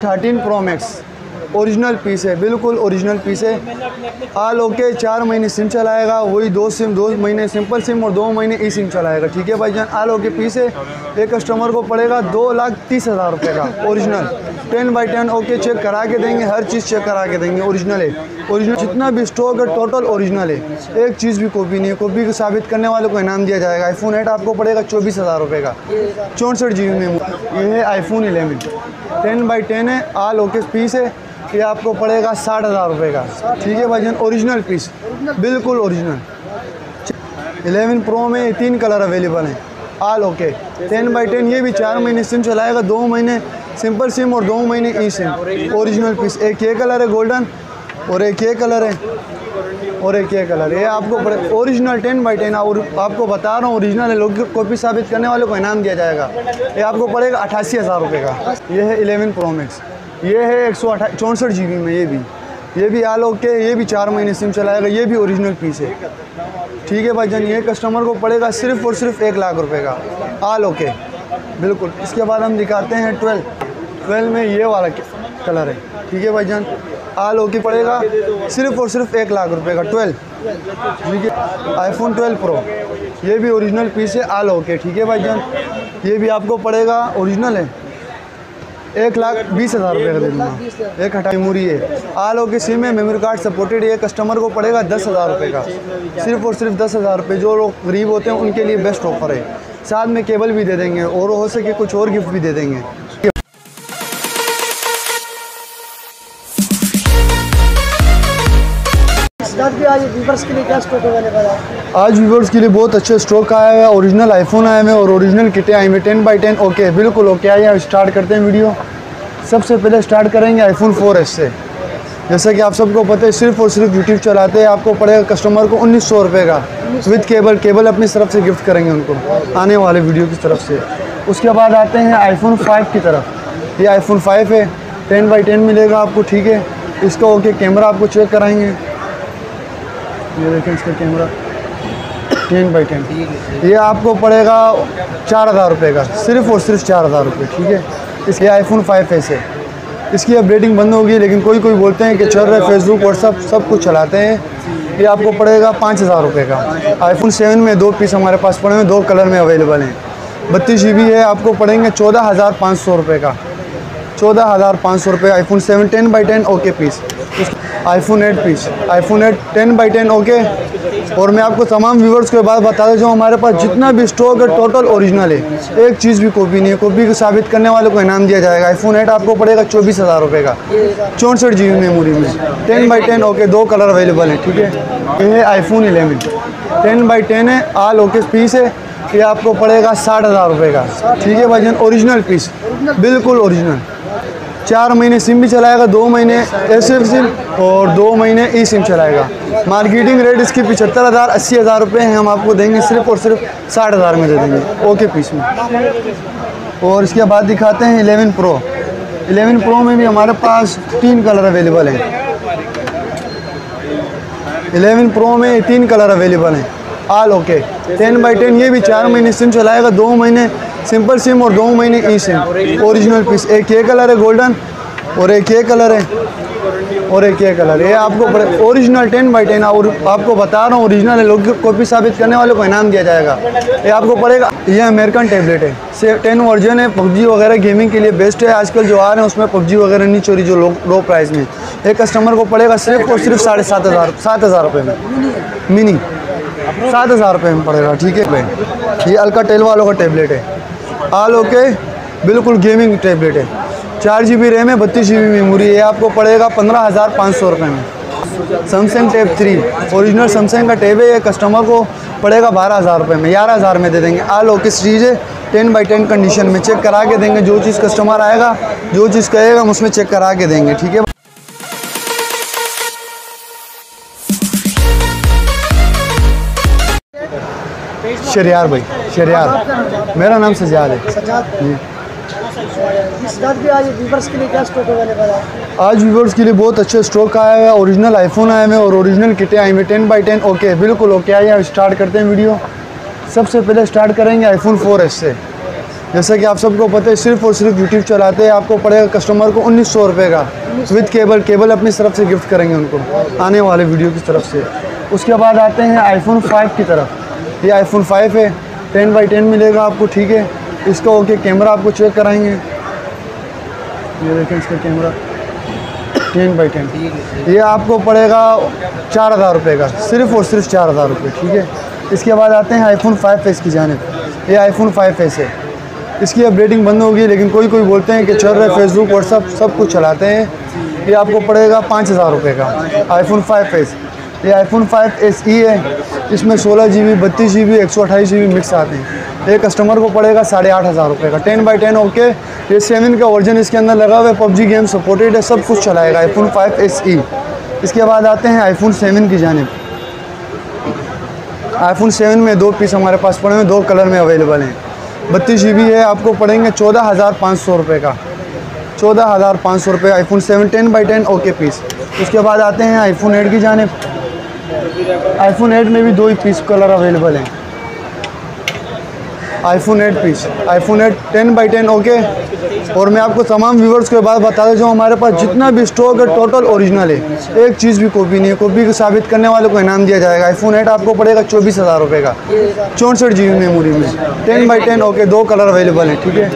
13 pro max original piece है, बिल्कुल original piece है। आल ओके 4 महीने सिम चलाएगा, वही 2 महीने सिंपल सिम और 2 महीने ई सिम चलाएगा। ठीक है भाईजान, आल ओके पीस है। एक कस्टमर को पड़ेगा 2,30,000 रुपये का ओरिजिनल 10x10 ओके चेक करा के देंगे, हर चीज़ चेक करा के देंगे। ओरिजिनल है, ओरिजिनल जितना भी स्टॉक है टोटल ओरिजिनल है, एक चीज़ भी कॉपी नहीं है। कॉपी को साबित करने वालों को इनाम दिया जाएगा। आईफोन 8 आपको पड़ेगा 24,000 रुपये का, 64 GB में। ये है आईफोन 11 10x10 है, आल ओके पीस है। ये आपको पड़ेगा 60,000 रुपये का। ठीक है भाईजान, ओरिजिनल पीस, बिल्कुल ओरिजिनल। 11 प्रो में 3 कलर अवेलेबल हैं, आल ओके 10x10। ये भी 4 महीने सिम चलाएगा, 2 महीने सिंपल सिम और 2 महीने ई सिम। ओरिजिनल पीस, एक ये कलर है गोल्डन और एक ये कलर है और एक ये कलर। ये आपको पड़े ओरिजिनल 10x10। और आपको बता रहा हूँ ओरिजिनल है, लोग कॉपी साबित करने वालों को इनाम दिया जाएगा। ये आपको पड़ेगा 88,000 रुपये का। ये है 11 प्रो मैक्स, ये है 64 GB में। ये भी आल ओके, ये भी 4 महीने सिम चलाएगा, ये भी ओरिजिनल पीस है। ठीक है भाईजान, ये कस्टमर को पड़ेगा सिर्फ और सिर्फ 1 लाख रुपए का, आल ओके बिल्कुल। इसके बाद हम दिखाते हैं 12 में ये वाला कलर है। ठीक है भाईजान, आल ओके पड़ेगा सिर्फ और सिर्फ 1 लाख रुपए का 12। ठीक है, आईफोन 12 प्रो, ये भी ओरिजिनल पीस है, आल ओके। ठीक है भाईजान, ये भी आपको पड़ेगा ओरिजिनल है 1,20,000 रुपये का दे दूँगा। एक हटाई मूरी है, आल ओके सिम है, मेमोरी कार्ड सपोर्टेड है। कस्टमर को पड़ेगा 10,000 रुपये का, सिर्फ और सिर्फ 10,000 रुपये। जो लोग गरीब होते हैं उनके लिए बेस्ट ऑफर है। साथ में केबल भी दे देंगे और हो सके कुछ और गिफ्ट भी दे देंगे। आज व्यूवर्स के लिए क्या स्टॉक अवेलेबल है? आज व्यूवर्स के लिए बहुत अच्छे स्टॉक आया है। ओरिजिनल आईफोन आए हैं और ओरिजिनल किटें आई हैं 10x10 ओके, बिल्कुल ओके। आइए स्टार्ट करते हैं वीडियो। सबसे पहले स्टार्ट करेंगे आईफोन 4S से। जैसा कि आप सबको पता है, सिर्फ और सिर्फ यूट्यूब चलाते हैं, आपको पड़ेगा कस्टमर को 1900 रुपये का विद केबल अपनी तरफ से गिफ्ट करेंगे उनको आने वाले वीडियो की तरफ से। उसके बाद आते हैं आईफोन 5 की तरफ। ये आईफोन 5 है, 10x10 मिलेगा आपको। ठीक है, इसका ओके कैमरा आपको चेक कराएंगे। ये देखें इसका कैमरा 10x10। ये आपको पड़ेगा 4,000 रुपये का, सिर्फ और सिर्फ 4,000 रुपये। ठीक है, इसके आईफोन 5S है। इसकी अपडेटिंग बंद होगी, लेकिन कोई बोलते हैं कि चल रहा है, फेसबुक व्हाट्सअप सब कुछ चलाते हैं। ये आपको पड़ेगा 5,000 रुपये का। आईफोन 7 में 2 पीस हमारे पास पड़े हैं, 2 कलर में अवेलेबल हैं। 32 GB है, आपको पड़ेंगे 14,500 रुपये का, 14,500 रुपये। IPhone 7 10x10 okay piece. IPhone 8 piece, iPhone 8 10x10 okay. और मैं आपको तमाम व्यूवर्स को बात बता देता हूँ, हमारे पास जितना भी स्टॉक है टोटल ओरिजिनल है, एक चीज़ भी कॉपी नहीं है। कॉपी को साबित करने वालों को इनाम दिया जाएगा। आईफोन 8 आपको पड़ेगा 24,000 रुपये का, 64 GB मेमोरी में, 10x10 ओके, 2 कलर अवेलेबल है। ठीक है, ये है आईफोन 11 10x10 है, आल ओके पीस है। ये आपको पड़ेगा 60,000 रुपये का। ठीक है भाईजान, ओरिजिनल पीस, बिल्कुल ओरिजिनल। 4 महीने सिम भी चलाएगा, 2 महीने एसएफ सिम और 2 महीने ई सिम चलाएगा। मार्केटिंग रेट इसकी 75,000 80,000 रुपये हैं, हम आपको देंगे सिर्फ और सिर्फ 60,000 में दे देंगे ओके पीस में। और इसके बाद दिखाते हैं 11 प्रो। 11 प्रो में भी हमारे पास 3 कलर अवेलेबल हैं। 11 प्रो में 3 कलर अवेलेबल हैं, आल ओके 10x10। ये भी 4 महीने सिम चलाएगा, 2 महीने सिंपल सिम और 2 महीने ई सिम। ओरिजिनल पीस, एक ये कलर है गोल्डन और एक ये कलर है और एक ये कलर। ये आपको ओरिजिनल 10x10। और आपको बता रहा हूँ ओरिजिनल है, लोग कॉपी साबित करने वालों को इनाम दिया जाएगा। ये आपको पड़ेगा, ये अमेरिकन टैबलेट है, 10 वर्जन है, पबजी वगैरह गेमिंग के लिए बेस्ट है। आजकल जो आ रहे हैं उसमें पबजी वगैरह नहीं चोरी, जो लो प्राइस में। एक कस्टमर को पड़ेगा सिर्फ और सिर्फ 7,500 रुपये में, मिनी 7,000 रुपये में पड़ेगा। ठीक है, ये अल्काटेल वालों का टैबलेट है, आल ओके बिल्कुल गेमिंग टैबलेट है। 4 GB रैम है, 32 GB मेमोरी है। आपको पड़ेगा 15,500 रुपये में। सैमसंग टैब 3 ओरिजिनल सैमसंग का टैब है, ये कस्टमर को पड़ेगा 12,000 रुपये में, 11,000 में दे देंगे। आल ओके सीरीज है, 10x10 कंडीशन में, चेक करा के देंगे। जो चीज़ कस्टमर आएगा, जो चीज़ कहेगा हम उसमें चेक करा के देंगे। ठीक है, शरियार भाई, शरियार मेरा नाम सजाद है। आज व्यूवर्स के लिए क्या स्टॉक अवेलेबल है? आज व्यूवर्स के लिए बहुत अच्छे स्टॉक आया है। ओरिजिनल आईफोन आए हैं और ओरिजिनल किटें आई हैं 10x10 ओके, बिल्कुल ओके। आइए स्टार्ट करते हैं वीडियो। सबसे पहले स्टार्ट करेंगे आईफोन 4S से। जैसा कि आप सबको पता है सिर्फ और सिर्फ यूट्यूब चलाते हैं, आपको पड़ेगा कस्टमर को 1900 रुपये का विद केबल अपनी तरफ से गिफ्ट करेंगे उनको आने वाले वीडियो की तरफ से। उसके बाद आते हैं आईफोन 5 की तरफ। ये आईफोन 5 है, 10x10 मिलेगा आपको, ठीक है। इसका ओके कैमरा आपको चेक कराएंगे, ये देखें इसका कैमरा 10x10। ये आपको पड़ेगा 4000 रुपये का, सिर्फ और सिर्फ 4000 रुपये, ठीक है। इसके बाद आते हैं आईफोन 5s की जानिब। ये आईफोन 5s है, इसकी अपडेटिंग बंद होगी, लेकिन कोई बोलते हैं कि चल रहा है, फेसबुक व्हाट्सअप सब कुछ चलाते हैं। ये आपको पड़ेगा 5000 रुपये का आईफोन 5s। ये आईफोन 5SE है, इसमें 16 GB 32 GB 128 GB मिक्स आते हैं। ये कस्टमर को पड़ेगा 8500 रुपये का, 10x10 ओके। ये 7 का वर्जन इसके अंदर लगा हुआ है, पबजी गेम सपोर्टेड है, सब कुछ चलाएगा आईफोन 5SE। इसके बाद आते हैं आईफोन 7 की जानिब। आईफोन 7 में 2 पीस हमारे पास पड़े हैं, 2 कलर में अवेलेबल हैं। 32 GB है, आपको पड़ेंगे 14500 रुपये का, 14500 रुपये आईफोन 7 10x10 ओके पीस। उसके बाद आते हैं आईफोन 8 की जानिब। आईफोन 8 में भी 2 ही पीस कलर अवेलेबल हैं। IPhone 8 piece, iPhone 8 10x10 okay. और मैं आपको तमाम व्यूवर्स को बात बता देता हूँ, हमारे पास जितना भी स्टॉक है टोटल ओरिजिनल है, एक चीज़ भी कॉपी नहीं है। कॉपी को साबित करने वालों को इनाम दिया जाएगा। आईफोन 8 आपको पड़ेगा 24000 रुपये का, 64 GB मेमोरी में, 10x10 ओके, 2 कलर अवेलेबल है, ठीक है।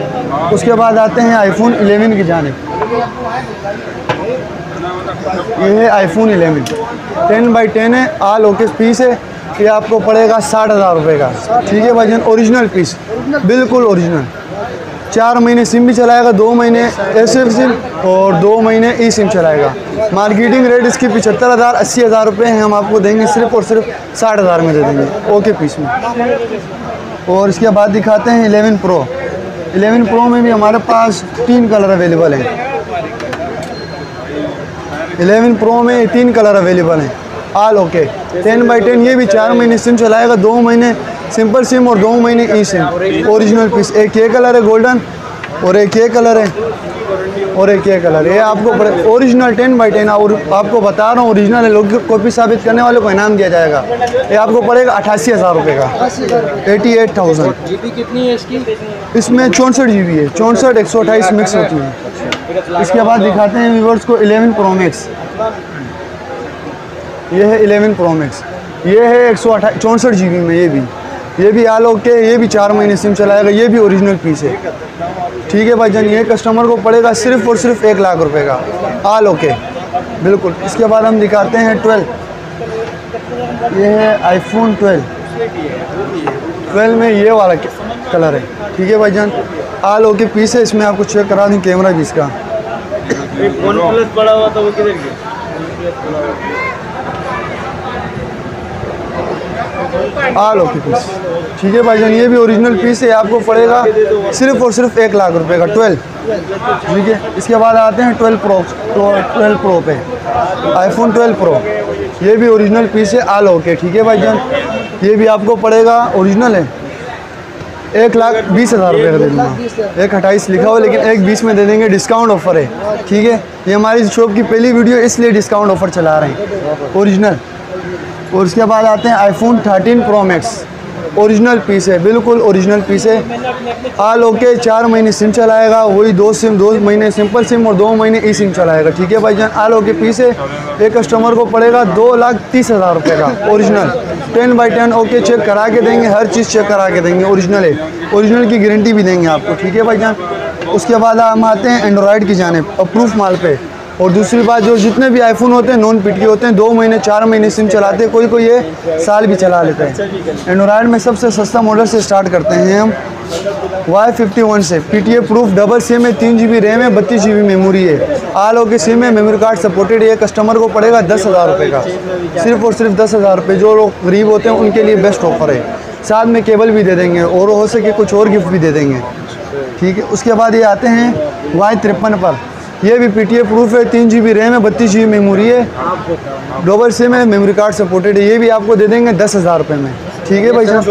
उसके बाद आते हैं आईफोन 11 की जानिब। ये है आईफोन 11 10x10 है, ऑल ओके पीस है। ये आपको पड़ेगा 60000 रुपये का, ठीक है भाईजान। ओरिजिनल पीस, बिल्कुल ओरिजिनल। 4 महीने सिम भी चलाएगा, 2 महीने एसएफ सिम और 2 महीने ई सिम चलाएगा। मार्केटिंग रेट इसकी 75000 80000 रुपये हैं, हम आपको देंगे सिर्फ और सिर्फ 60000 में दे देंगे ओके पीस में। और इसके बाद दिखाते हैं 11 प्रो। 11 प्रो में भी हमारे पास 3 कलर अवेलेबल हैं। 11 प्रो में 3 कलर अवेलेबल हैं, ऑल ओके। 10x10 ये भी 4 महीने सिम चलाएगा, 2 महीने सिंपल सिम और 2 महीने ई सिम। ओरिजिनल पीस, एक ये कलर है गोल्डन और एक ये कलर है और एक ये कलर। ये आपको ओरिजिनल 10x10, और आपको बता रहा हूँ ओरिजिनल है, लोग कॉपी साबित करने वालों को इनाम दिया जाएगा। ये आपको पड़ेगा 88000 रुपये का, 88,000। जीबी कितनी है इसकी? इसमें 64 GB है, 64 128 मिक्स होती है। इसके बाद दिखाते हैं व्यूवर्स को 11 प्रो मैक्स। ये है 11 प्रो मैक्स, ये है 64 GB में। ये भी ऑल ओके, ये भी 4 महीने सिम चलाएगा, ये भी ओरिजिनल पीस है, ठीक है भाईजान। ये कस्टमर को पड़ेगा सिर्फ और सिर्फ 1 लाख रुपए का, ऑल ओके बिल्कुल। इसके बाद हम दिखाते हैं 12। ये है आईफोन 12 में ये वाला कलर है, ठीक है भाईजान, ऑल ओके पीस है। इसमें आपको चेक करा दूँ कैमरा भी इसका। OnePlus पड़ा हुआ था, वो किधर गया? ऑल ओके पीस, ठीक है भाईजान। ये भी ओरिजिनल पीस है, आपको पड़ेगा सिर्फ और सिर्फ 1 लाख रुपए का 12, ठीक है। इसके बाद आते हैं 12 प्रो पे। आईफोन 12 प्रो ये भी ओरिजिनल पीस है, ऑल ओके, ठीक है भाईजान। ये भी आपको पड़ेगा, ओरिजिनल है, 1,20,000 रुपये का दे दूँगा। 1,28 लिखा हुआ, लेकिन 1,20 में दे देंगे, डिस्काउंट ऑफर है, ठीक है। ये हमारी शॉप की पहली वीडियो, इसलिए डिस्काउंट ऑफर चला रहे हैं, ओरिजिनल। और उसके बाद आते हैं iPhone 13 pro max. Original piece है, बिल्कुल ओरिजिनल पीस है, ऑल ओके। 4 महीने सिम चलाएगा, वही 2 महीने सिंपल सिम और 2 महीने ई सिम चलाएगा, ठीक है भाईजान। ऑल ओके पीस है। एक कस्टमर को पड़ेगा 2,30,000 रुपये का, ओरिजिनल 10x10 ओके। चेक करा के देंगे, हर चीज़ चेक करा के देंगे, ओरिजिनल है, ओरिजिनल की गारंटी भी देंगे आपको, ठीक है भाईजान। उसके बाद हम आते हैं एंड्रॉयड की जानिब, अप्रूव माल पे। और दूसरी बात, जो जितने भी आईफोन होते हैं नॉन पीटी होते हैं, 2 महीने 4 महीने सिम चलाते हैं, कोई ये साल भी चला लेते हैं। एंड्रॉयड में सबसे सस्ता मॉडल से स्टार्ट करते हैं हम Y51 से। PTA प्रूफ, डबल सिम है, 3 GB रैम है, 32 GB मेमोरी है, ऑल ओके सिम है, मेमोरी कार्ड सपोर्टेड है। कस्टमर को पड़ेगा 10,000 रुपये का, सिर्फ और सिर्फ 10,000 रुपये। जो लोग गरीब होते हैं उनके लिए बेस्ट ऑफर है, साथ में केबल भी दे देंगे और हो सके कुछ और गिफ्ट भी दे देंगे, ठीक है। उसके बाद ये आते हैं Y53 पर। ये भी PTA प्रूफ है, 3 GB रैम है, 32 GB मेमोरी है, डबल सिम है, मेमोरी कार्ड सपोर्टेड है। ये भी आपको दे देंगे 10,000 रुपये में, ठीक है भाई साहब।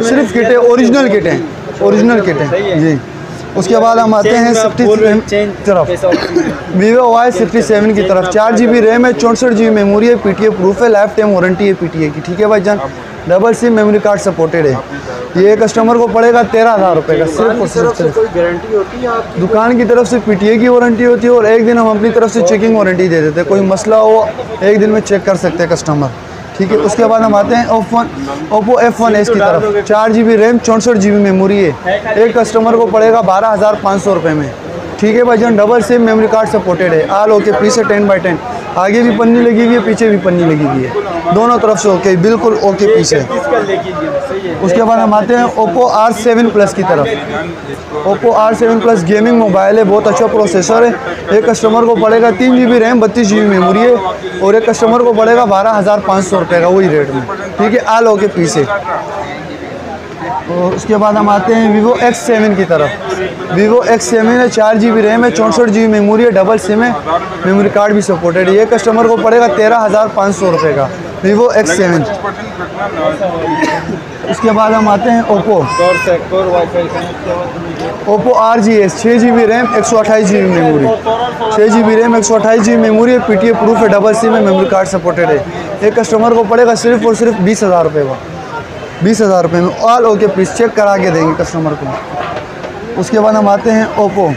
सिर्फ किट है, ओरिजिनल किट है, ओरिजिनल किट है जी। उसके बाद हम आते हैं 67 तरफ, Vivo Y67 की तरफ। 4 GB रैम है, 64 GB मेमोरी है, PTA प्रूफ है, लाइफ टाइम वारंटी है PTA की, ठीक है भाईजान। Double SIM memory card supported है। ये कस्टमर को पड़ेगा 13,000 रुपये का सिर्फ और सिर्फ। कोई गारंटी होती है आपकी? दुकान की तरफ से PTA की वारंटी होती है और एक दिन हम अपनी तरफ से चेकिंग वारंटी दे देते हैं। कोई मसला हो एक दिन में चेक कर सकते हैं कस्टमर, ठीक है। उसके बाद हम आते हैं ओप्पो F1s की तरफ। 4 GB रैम 64 GB मेमोरी है। एक कस्टमर को पड़ेगा 12,500 रुपये में, ठीक है भाईजान। Double SIM memory card supported है। आल ओके पीस है 10x10। आगे भी पन्नी लगी हुई है, पीछे भी पन्नी लगी हुई है, दोनों तरफ से ओके, बिल्कुल ओके पीस है। उसके बाद हम आते हैं ओप्पो R7 Plus की तरफ। Oppo R7 Plus gaming mobile है, बहुत अच्छा प्रोसेसर है। एक कस्टमर को पड़ेगा 3 GB रैम 32 GB मेमोरी है और एक कस्टमर को पड़ेगा 12,500 रुपये का, वही रेट में, ठीक है। आल ओके पीस है। और उसके बाद हम आते हैं Vivo X7 की तरफ। Vivo X7 है, 4 GB रैम है 64 GB मेमोरी है, डबल सिम है, मेमोरी कार्ड भी सपोर्टेड है। ये कस्टमर को पड़ेगा 13,500 रुपये का Vivo X7। उसके बाद हम आते हैं Oppo RGS 6 GB RAM 128 GB memory, 6 GB RAM 128 GB memory है, PTA प्रूफ है, डबल सिम है, मेमोरी कार्ड सपोर्टेड है। एक कस्टमर को पड़ेगा सिर्फ और सिर्फ 20,000 रुपये का, 20,000 रुपये में ऑल ओके पीस, चेक करा के देंगे कस्टमर को। उसके बाद हम आते हैं Oppo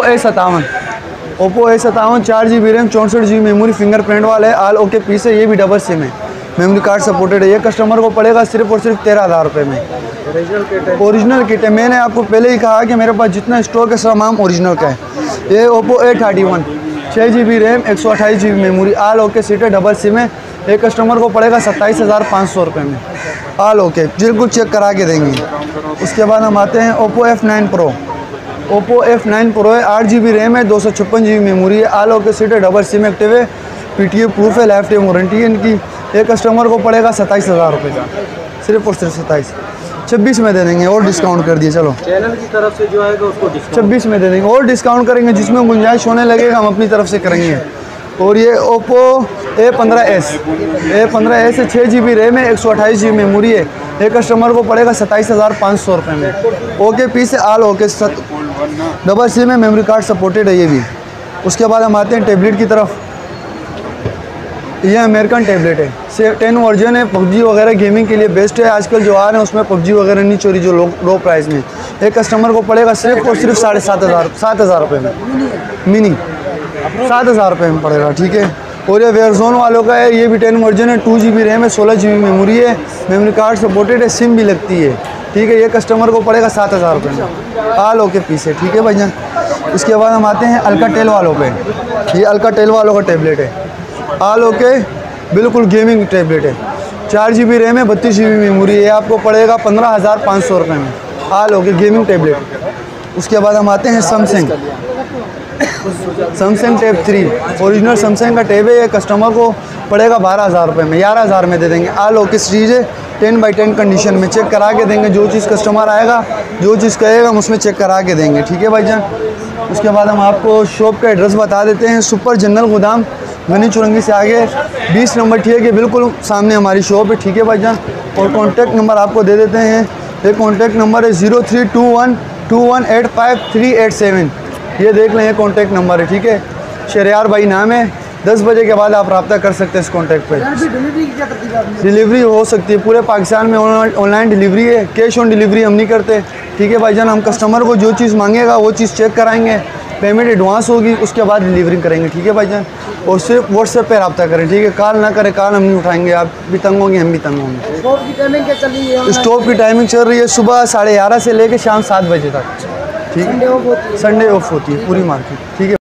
A57। Oppo A57 4 GB RAM 64 GB memory, fingerprint वाला है, ऑल ओके पीस है, ये भी डबल सिम है, मेमोरी कार्ड सपोर्टेड है। ये कस्टमर को पड़ेगा सिर्फ और सिर्फ 13,000 रुपये में। ओरिजिनल किट है। मैंने आपको पहले ही कहा कि मेरे पास जितना स्टॉक है सामान ओरिजिनल का है। ये Oppo A31 6 GB RAM 128 GB memory, all okay seat है, डबल सिम है। एक कस्टमर को पड़ेगा 27,500 रुपये में, ऑल ओके, बिल्कुल चेक करा के देंगे। उसके बाद हम आते हैं Oppo F9 Pro। Oppo F9 Pro है, 8 GB रैम है 256 GB मेमोरी है, ऑल ओके सीट है, डबल सिम एक्टिव है, PTA प्रूफ है, लाइफ टाइम वारंटी है इनकी। एक कस्टमर को पड़ेगा 27,000 रुपये का, सिर्फ और सिर्फ 26 में दे देंगे और डिस्काउंट कर दिए। चलो चैनल की तरफ से जो आएगा उसको 26 में दे देंगे और डिस्काउंट करेंगे, जिसमें गुंजाइश होने लगेगा हम अपनी तरफ से करेंगे। और ये ओप्पो A15s है, 6 GB रैम है 128 GB मेमोरी है। एक कस्टमर को पड़ेगा 27,500 रुपये में, ओके पीस है, ऑल ओके, डबल सिम है, मेमोरी कार्ड सपोर्टेड है ये भी। उसके बाद हम आते हैं टैबलेट की तरफ। ये अमेरिकन टैबलेट है, 10 वर्जन है, PUBG वगैरह गेमिंग के लिए बेस्ट है। आजकल जो आ रहे हैं उसमें PUBG वगैरह नहीं चोरी, जो लो प्राइस में। एक कस्टमर को पड़ेगा सिर्फ और सिर्फ 7,500 रुपये में, मिनी 7,000 रुपये में पड़ेगा, ठीक है। और ये वेयरजोन वालों का है, ये भी 10 वर्जन है, 2 GB रैम है, 16 GB मेमोरी है, मेमोरी कार्ड सपोर्टेड है, सिम भी लगती है, ठीक है। ये कस्टमर को पड़ेगा 7,000 रुपये में, ऑल ओके पीस है, ठीक है भाईजान। इसके बाद हम आते हैं अल्काटेल वालों पे। ये अल्काटेल वालों का टैबलेट है, ऑल ओके, बिल्कुल गेमिंग टैबलेट है, 4 GB रैम है 32 GB मेमोरी है, आपको पड़ेगा 15,500 रुपये में, ऑल ओके, गेमिंग टैबलेट। उसके बाद हम आते हैं सैमसंग टैब 3 ओरिजिनल सैमसंग का टैब है। ये कस्टमर को पड़ेगा 12,000 रुपये में, 11,000 में दे देंगे, ऑल ओके सीरीज है, 10x10 कंडीशन में, चेक करा के देंगे। जो चीज़ कस्टमर आएगा, जो चीज़ कहेगा हम उसमें चेक करा के देंगे, ठीक है भाईजान। उसके बाद हम आपको शॉप का एड्रेस बता देते हैं। सुपर जनरल गोदाम, गनी चुरंगी से आगे 20 नंबर, ठीक है, बिल्कुल सामने हमारी शॉप है, ठीक है भाईजान। और कॉन्टैक्ट नंबर आपको दे देते हैं। ये कॉन्टैक्ट नंबर है 03212185 ये देख लें, ये कॉन्टैक्ट नंबर है, ठीक है। शहरयार भाई नाम है। 10 बजे के बाद आप रब्ता कर सकते हैं इस कॉन्टैक्ट पे। डिलीवरी हो सकती है पूरे पाकिस्तान में, ऑनलाइन डिलीवरी है, कैश ऑन डिलीवरी हम नहीं करते, ठीक है भाईजान। हम कस्टमर को जो चीज़ मांगेगा वो चीज़ चेक कराएंगे, पेमेंट एडवांस होगी, उसके बाद डिलीवरी करेंगे, ठीक है भाईजान। और सिर्फ व्हाट्सएप पे रब्ता करें, ठीक है। कॉल ना करें, कॉल हम नहीं उठाएंगे, आप भी तंग होंगे, हम भी तंग होंगे। स्टॉप की टाइमिंग क्या चल रही है? स्टॉप की टाइमिंग चल रही है सुबह 11:30 से लेकर शाम 7 बजे तक, ठीक है। संडे ऑफ होती है पूरी मार्केट, ठीक है।